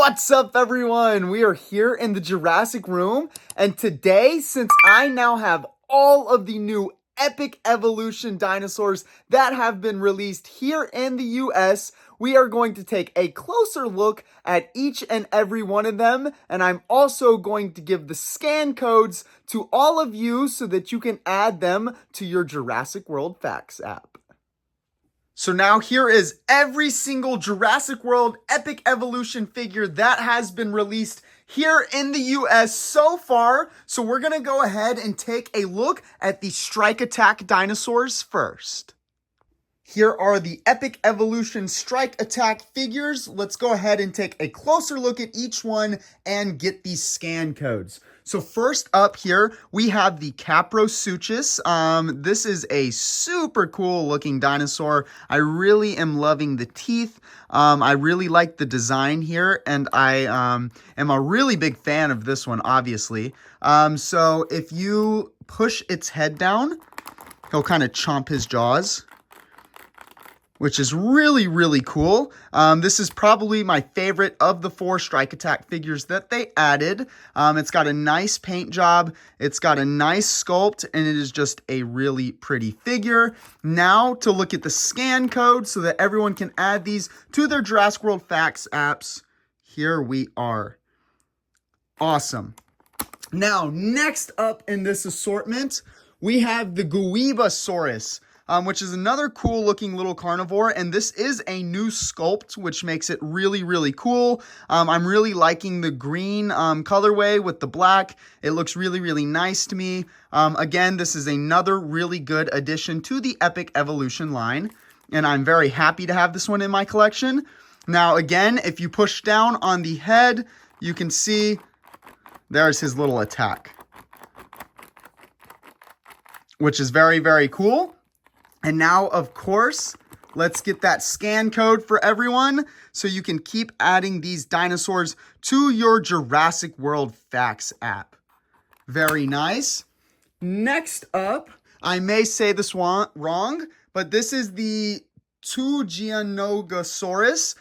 What's up, everyone? We are here in the Jurassic room, and today, since I now have all of the new epic evolution dinosaurs that have been released here in the US, we are going to take a closer look at each and every one of them, and I'm also going to give the scan codes to all of you so that you can add them to your Jurassic World Facts app. So now here is every single Jurassic World Epic Evolution figure that has been released here in the US so far. So we're going to go ahead and take a look at the Strike Attack dinosaurs first. Here are the Epic Evolution Strike Attack figures. Let's go ahead and take a closer look at each one and get these scan codes. So first up here, we have the Caprosuchus. This is a super cool looking dinosaur. I really am loving the teeth. I really like the design here, and I am a really big fan of this one, obviously. So if you push its head down, he'll kind of chomp his jaws, which is really, really cool. This is probably my favorite of the 4 Strike Attack figures that they added. It's got a nice paint job, it's got a nice sculpt, and it is just a really pretty figure. Now to look at the scan code so that everyone can add these to their Jurassic World Facts apps. Here we are. Awesome. Now, next up in this assortment, we have the Guibasaurus. Which is another cool looking little carnivore, and this is a new sculpt, which makes it really, really cool. I'm really liking the green colorway with the black. It looks really, really nice to me. Again, this is another really good addition to the Epic Evolution line, and I'm very happy to have this one in my collection. Now, again, if you push down on the head, you can see there's his little attack, which is very, very cool. And now, of course, let's get that scan code for everyone so you can keep adding these dinosaurs to your Jurassic World Facts app. Very nice. Next up, I may say this one wrong, but this is the Tugianogasaurus.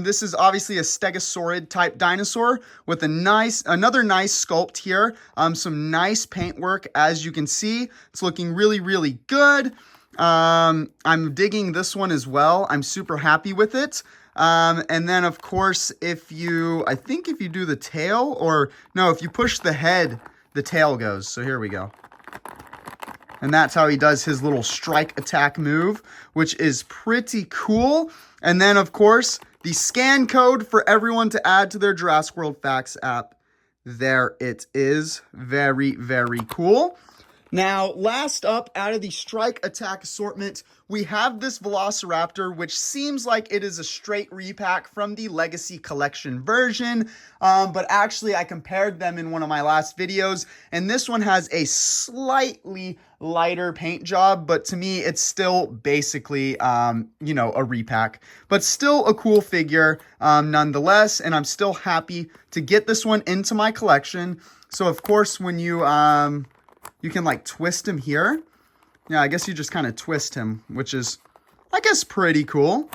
This is obviously a stegosaurid type dinosaur with another nice sculpt here. Some nice paintwork, as you can see. It's looking really, really good. I'm digging this one as well. I'm super happy with it. And then of course, if you do the tail, or no, if you push the head, the tail goes. So here we go. And that's how he does his little strike attack move, which is pretty cool. And then of course, the scan code for everyone to add to their Jurassic World Facts app. There it is. Very, very cool. Now, last up, out of the Strike Attack assortment, we have this Velociraptor, which seems like it is a straight repack from the Legacy Collection version, but actually I compared them in one of my last videos, and this one has a slightly lighter paint job, but to me, it's still basically, a repack, but still a cool figure nonetheless, and I'm still happy to get this one into my collection. So, of course, when you can like twist him here. Yeah, I guess you just kind of twist him, which is, I guess, pretty cool.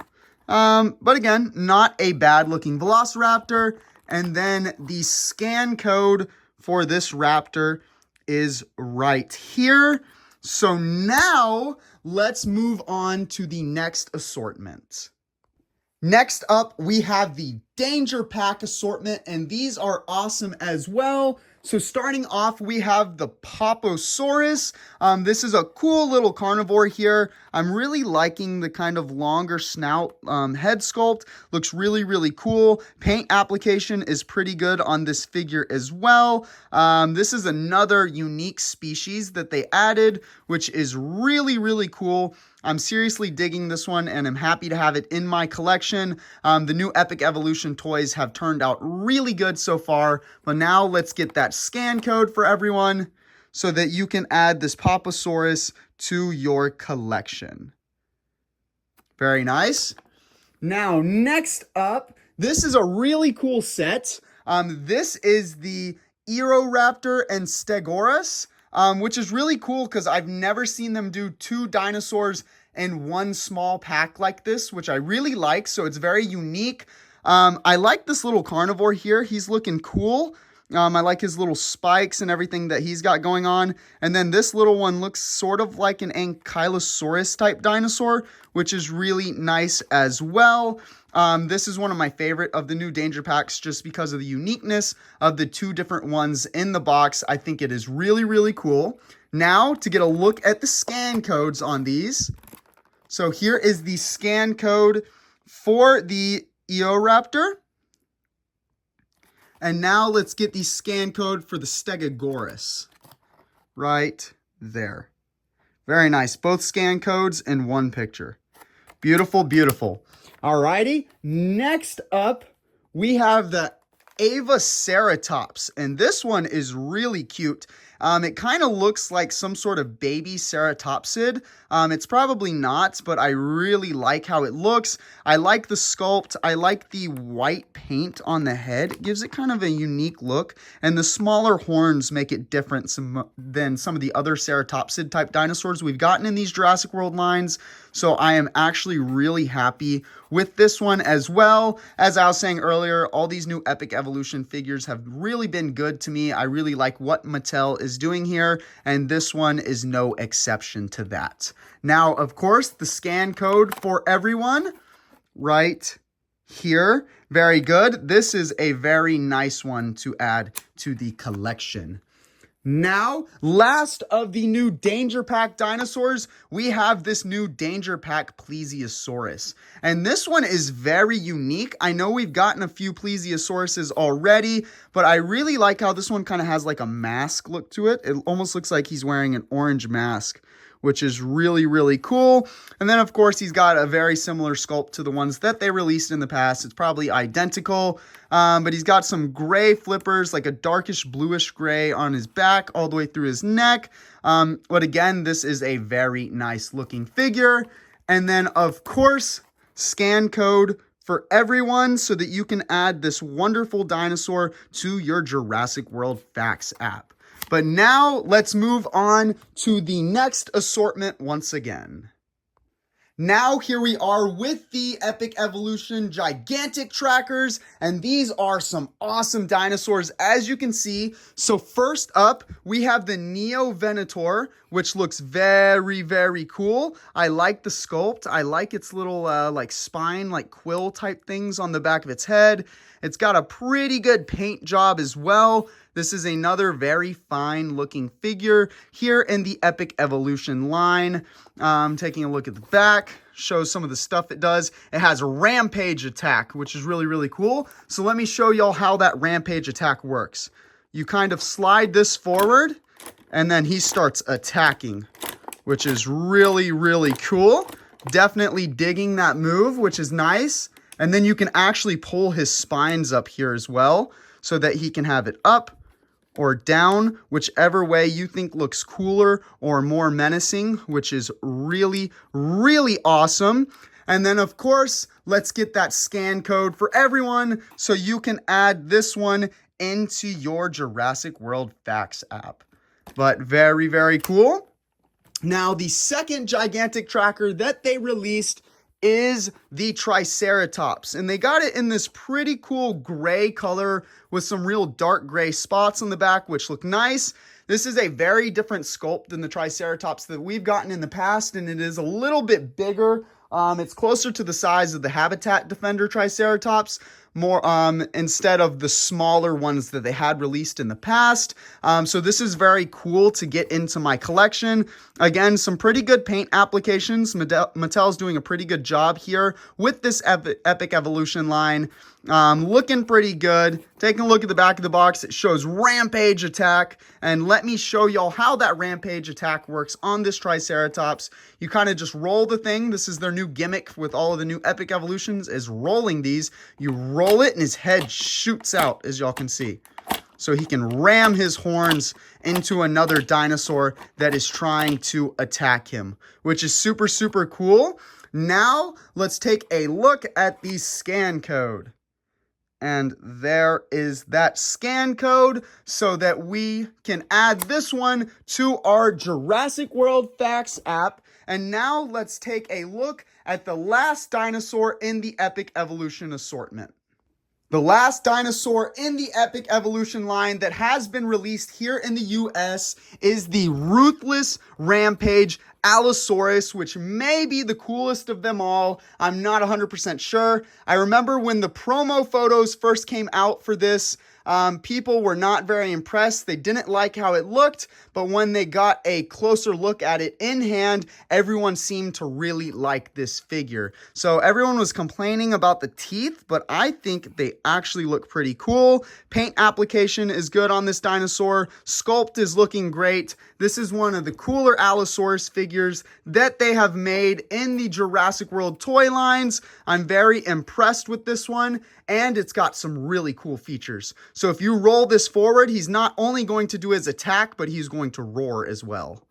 But again, not a bad looking Velociraptor. And then the scan code for this raptor is right here. So now let's move on to the next assortment. Next up, we have the Danger Pack assortment, and these are awesome as well. So starting off, we have the Poposaurus. This is a cool little carnivore here. I'm really liking the kind of longer snout head sculpt. Looks really, really cool. Paint application is pretty good on this figure as well. This is another unique species that they added, which is really, really cool. I'm seriously digging this one, and I'm happy to have it in my collection. The new Epic Evolution toys have turned out really good so far, but now let's get that scan code for everyone so that you can add this Poposaurus to your collection. Very nice. Now, next up, this is a really cool set. This is the Aeroraptor and Stegosaurus. Which is really cool because I've never seen them do 2 dinosaurs in one small pack like this, which I really like. So it's very unique. I like this little carnivore here. He's looking cool. I like his little spikes and everything that he's got going on. And then this little one looks sort of like an Ankylosaurus type dinosaur, which is really nice as well. This is one of my favorite of the new Danger Packs just because of the uniqueness of the two different ones in the box. I think it is really, really cool. Now, to get a look at the scan codes on these. So here is the scan code for the Eoraptor. And now let's get the scan code for the Stegosaurus. Right there. Very nice. Both scan codes in one picture. Beautiful, beautiful. Alrighty. Next up, we have the Avaceratops. And this one is really cute. It kind of looks like some sort of baby ceratopsid. It's probably not, but I really like how it looks. I like the sculpt. I like the white paint on the head. It gives it kind of a unique look. And the smaller horns make it different than some of the other ceratopsid type dinosaurs we've gotten in these Jurassic World lines. So I am actually really happy with this one as well. As I was saying earlier, all these new Epic Evolution figures have really been good to me. I really like what Mattel is doing here, and this one is no exception to that. Now, of course, the scan code for everyone right here. Very good. This is a very nice one to add to the collection. Now, last of the new Danger Pack dinosaurs, we have this new Danger Pack Plesiosaurus. And this one is very unique. I know we've gotten a few Plesiosauruses already, but I really like how this one kind of has like a mask look to it. It almost looks like he's wearing an orange mask, which is really, really cool. And then, of course, he's got a very similar sculpt to the ones that they released in the past. It's probably identical, but he's got some gray flippers, like a darkish bluish gray on his back all the way through his neck. But again, this is a very nice looking figure. And then, of course, scan code for everyone so that you can add this wonderful dinosaur to your Jurassic World Facts app. But now let's move on to the next assortment once again. Now here we are with the Epic Evolution Gigantic Trackers, and these are some awesome dinosaurs as you can see. So first up, we have the Neovenator, which looks very, very cool. I like the sculpt. I like its little like spine, like quill type things on the back of its head. It's got a pretty good paint job as well. This is another very fine looking figure here in the Epic Evolution line. Taking a look at the back, shows some of the stuff it does. It has a Rampage attack, which is really, really cool. So let me show y'all how that Rampage attack works. You kind of slide this forward, and then he starts attacking, which is really, really cool. Definitely digging that move, which is nice. And then you can actually pull his spines up here as well so that he can have it up or down, whichever way you think looks cooler or more menacing, which is really, really awesome. And then, of course, let's get that scan code for everyone so you can add this one into your Jurassic World Facts app. But very, very cool. Now, the second gigantic tracker that they released is the Triceratops, and they got it in this pretty cool gray color with some real dark gray spots on the back, which look nice. This is a very different sculpt than the Triceratops that we've gotten in the past, and it is a little bit bigger. It's closer to the size of the Habitat Defender Triceratops, more instead of the smaller ones that they had released in the past. So this is very cool to get into my collection. Again, some pretty good paint applications. Mattel's doing a pretty good job here with this Epic Evolution line. Looking pretty good. Taking a look at the back of the box, it shows Rampage Attack. And let me show y'all how that Rampage Attack works on this Triceratops. You kind of just roll the thing. This is their new gimmick with all of the new Epic Evolutions, is rolling these. You roll it and his head shoots out, as y'all can see. So he can ram his horns into another dinosaur that is trying to attack him, which is super, super cool. Now, let's take a look at the scan code. And there is that scan code so that we can add this one to our Jurassic World Facts app. And now let's take a look at the last dinosaur in the Epic Evolution assortment. The last dinosaur in the Epic Evolution line that has been released here in the US is the ruthless Rampage Allosaurus, which may be the coolest of them all. I'm not 100% sure. I remember when the promo photos first came out for this, people were not very impressed. They didn't like how it looked, but when they got a closer look at it in hand, everyone seemed to really like this figure. So everyone was complaining about the teeth, but I think they actually look pretty cool. Paint application is good on this dinosaur. Sculpt is looking great. This is one of the cooler Allosaurus figures that they have made in the Jurassic World toy lines. I'm very impressed with this one, and it's got some really cool features. So if you roll this forward, he's not only going to do his attack, but he's going to roar as well.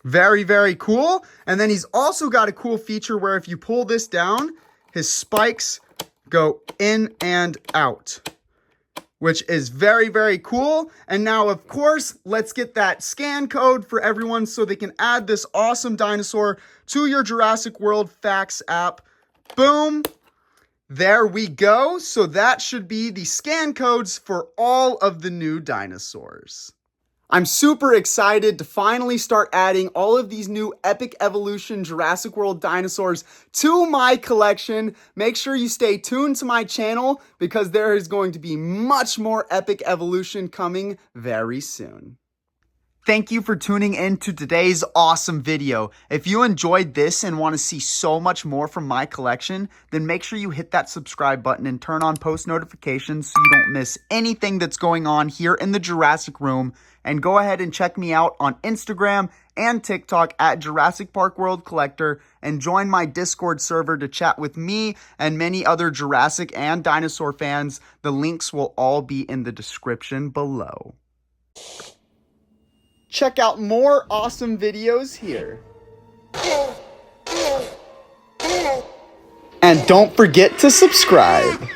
Very, very cool. And then he's also got a cool feature where if you pull this down, his spikes go in and out, which is very, very cool. And now, of course, let's get that scan code for everyone so they can add this awesome dinosaur to your Jurassic World Facts app. Boom. There we go. So that should be the scan codes for all of the new dinosaurs. I'm super excited to finally start adding all of these new Epic Evolution Jurassic World dinosaurs to my collection. Make sure you stay tuned to my channel because there is going to be much more Epic Evolution coming very soon. Thank you for tuning in to today's awesome video. If you enjoyed this and want to see so much more from my collection, then make sure you hit that subscribe button and turn on post notifications so you don't miss anything that's going on here in the Jurassic Room. And go ahead and check me out on Instagram and TikTok at Jurassic Park World Collector and join my Discord server to chat with me and many other Jurassic and dinosaur fans. The links will all be in the description below. Check out more awesome videos here. And don't forget to subscribe.